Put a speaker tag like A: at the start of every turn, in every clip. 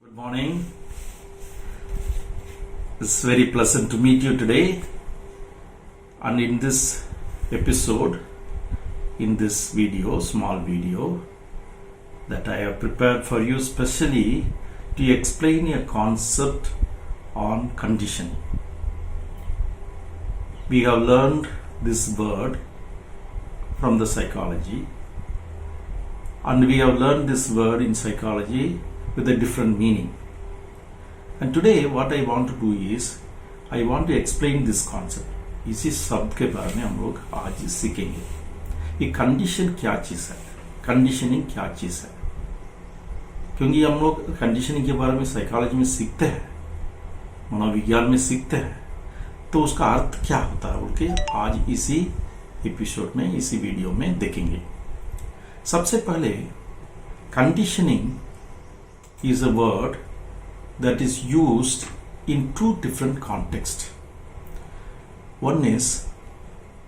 A: Good morning. It's very pleasant to meet you today. And in this episode, in this video, small video that I have prepared for you specially to explain a concept on conditioning. We have learned this word from the psychology, and we have learned this word in psychology with a different meaning. And today what I want to do is I want to explain this concept. इसी शब्द के बारे में हम लोग आज सीखेंगे. ये कंडीशन क्या चीज है, कंडीशनिंग क्या चीज है, क्योंकि हम लोग कंडीशनिंग के बारे में साइकोलॉजी में सीखते हैं, मनोविज्ञान में सीखते हैं, तो उसका अर्थ क्या होता है बोल के आज इसी एपिसोड में, इसी वीडियो में देखेंगे. सबसे पहले conditioning is a word that is used in two different contexts. One is,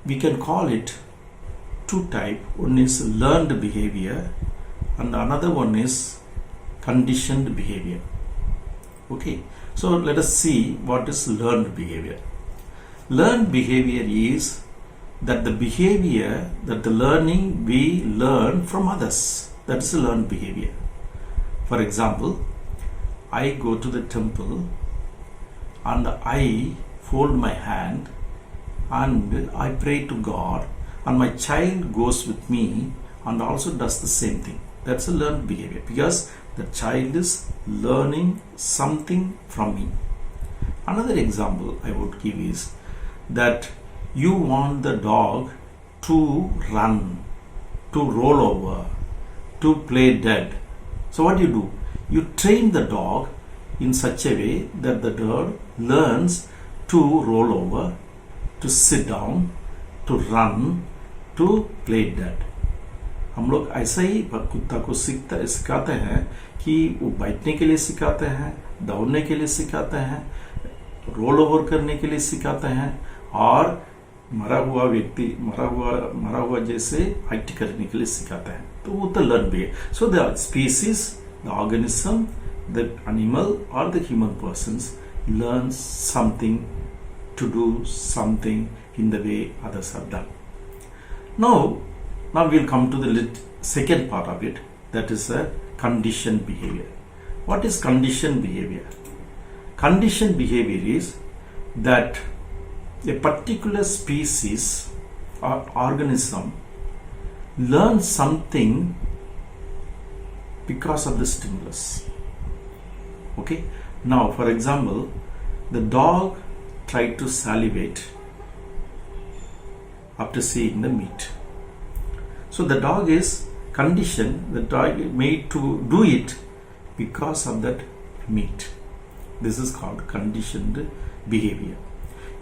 A: we can call it two type. One is learned behavior and another one is conditioned behavior. Okay, so let us see what is learned behavior. Learned behavior is that the behavior, that the learning we learn from others. That is a learned behavior. For example, I go to the temple and I fold my hand and I pray to God, and my child goes with me and also does the same thing. That's a learned behavior because the child is learning something from me. Another example I would give is that you want the dog to run, to roll over, to play dead. So what do? You train the dog in such a way that the dog learns to roll over, to sit down, to run, to play dead. हम लोग ऐसा ही कुत्ता को सिखाते हैं कि वो बैठने के लिए सिखाते हैं, दौड़ने के लिए सिखाते हैं, रोल ओवर करने के लिए सिखाते हैं, और मरा हुआ जैसे एक्ट करने के लिए सिखाते हैं. तो वो तो लर्न भी है. So the species, the organism, the animal और the human persons learns something to do something in the way others have done. Now we'll come to the second part of it, that is a conditioned behavior. What is conditioned behavior? Conditioned behavior is that a particular species or organism learns something because of the stimulus. Okay? Now, for example, the dog tried to salivate after seeing the meat. So the dog is conditioned, the dog is made to do it because of that meat. This is called conditioned behavior.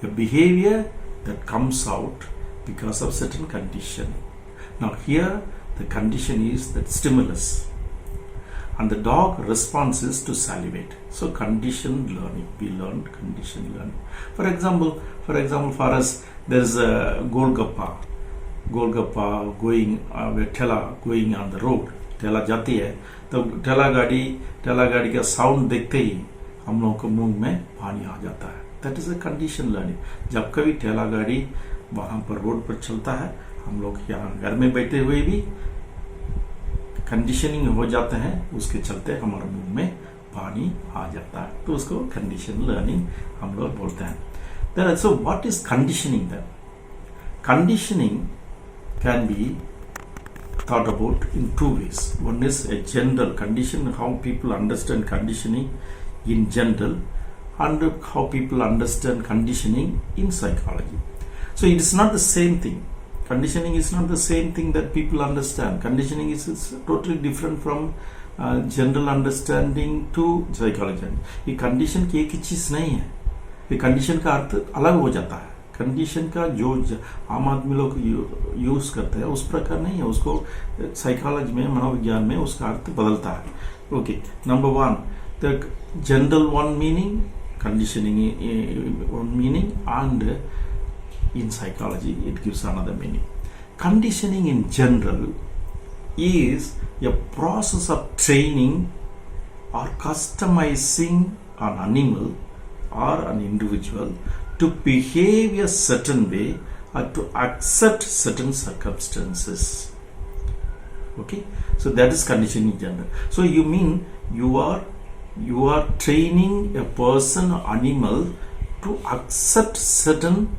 A: A behavior that comes out because of certain condition. Now here the condition is that stimulus, and the dog responses to salivate. So conditioned learning, we learn conditioned learning. For example, for us there is a golgappa going with ठेला going on the road. ठेला जाती है तो ठेला गाड़ी का sound देखते ही हम लोगों के मुंह में पानी आ जाता है. That is a conditioned learning. जब कभी ठेला गाड़ी वहां पर रोड पर चलता है, हम लोग यहाँ घर में बैठे हुए भी कंडीशनिंग हो जाते हैं, उसके चलते हमारे मुंह में पानी आ जाता है. तो उसको कंडीशन लर्निंग हम लोग बोलते हैं. So what is conditioning then? Conditioning can be thought about in two ways. One is a general condition, how people understand conditioning in general, and how people understand conditioning in psychology. So it is not the same thing. Conditioning is not the same thing that people understand. Conditioning is totally different from general understanding to psychology. ये condition की एक ही चीज नहीं है. ये condition का अर्थ अलग हो जाता है. Condition का जो आम आदमी लोग यूज करते हैं उस प्रकार नहीं है. उसको साइकोलॉजी में, मनोविज्ञान में उसका अर्थ बदलता है. Okay, number one, the general one meaning, conditioning one meaning, and in psychology it gives another meaning. Conditioning in general is a process of training or customizing an animal or an individual to behave a certain way or to accept certain circumstances. Okay, so that is conditioning in general. So you mean you are training a person or animal to accept certain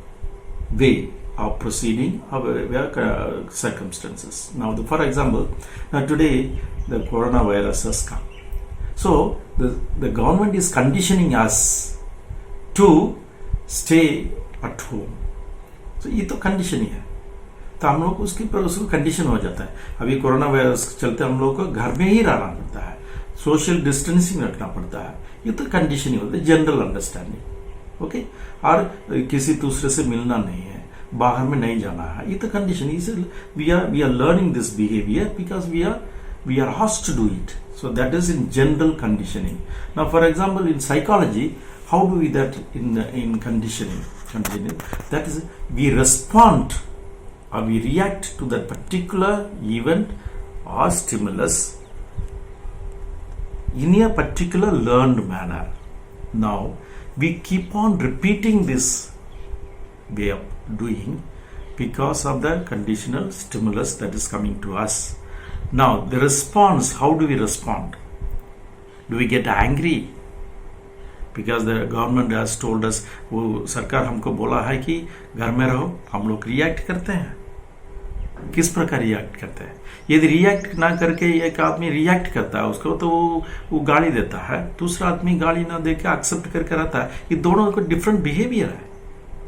A: way of proceeding or circumstances. Now, for example, today the coronavirus has come. So the government is conditioning us to stay at home. So ये तो conditioning है, तो हम लोग उसको condition हो जाता है. अभी कोरोना वायरस के चलते हम लोग को घर में ही रहना पड़ता है, सोशल डिस्टेंसिंग रखना पड़ता है. ये तो कंडीशनिंग होता है, जनरल अंडरस्टैंडिंग. ओके, और किसी दूसरे से मिलना नहीं है, बाहर में नहीं जाना है, ये तो condition. We are learning this behaviour because we are asked to do it. So that is in general conditioning. Now, for example, in psychology, how do we that in conditioning? That is, we respond or we react to that particular event or stimulus in a particular learned manner. Now, we keep on repeating this way of doing because of the conditional stimulus that is coming to us. Now, the response, how do we respond? Do we get angry? Because the government has told us, वो सरकार हमको बोला है कि घर में रहो, हम लोग रिएक्ट करते हैं. किस प्रकार रिएक्ट करते हैं? यदि रिएक्ट ना करके एक आदमी रिएक्ट करता है, उसको तो वो गाली देता है, दूसरा आदमी गाली ना देके एक्सेप्ट करके रहता है. ये दोनों को डिफरेंट बिहेवियर है,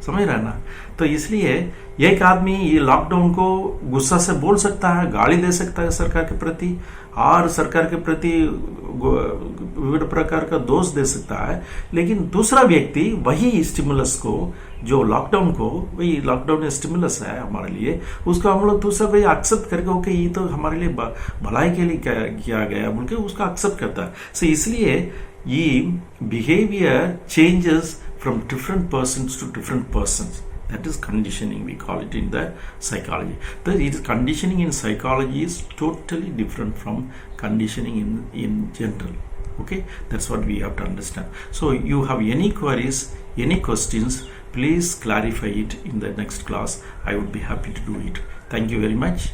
A: समझ रहे ना? तो इसलिए एक आदमी ये लॉकडाउन को गुस्सा से बोल सकता है, गाली दे सकता है सरकार के प्रति, और सरकार के प्रति विभिन्न प्रकार का दोष दे सकता है. लेकिन दूसरा व्यक्ति वही स्टिमुलस को, जो लॉकडाउन को, वही लॉकडाउन स्टिमुलस है हमारे लिए, उसको हम लोग दूसरा भाई एक्सेप्ट करके ओके ये तो हमारे लिए भलाई के लिए किया गया बोल के उसको एक्सेप्ट करता है. सो इसलिए ये behaviour changes from different persons to different persons. That is conditioning, we call it in the psychology. Conditioning in psychology is totally different from conditioning in general. Okay, that's what we have to understand. So you have any queries, any questions, please clarify it in the next class. I would be happy to do it. Thank you very much.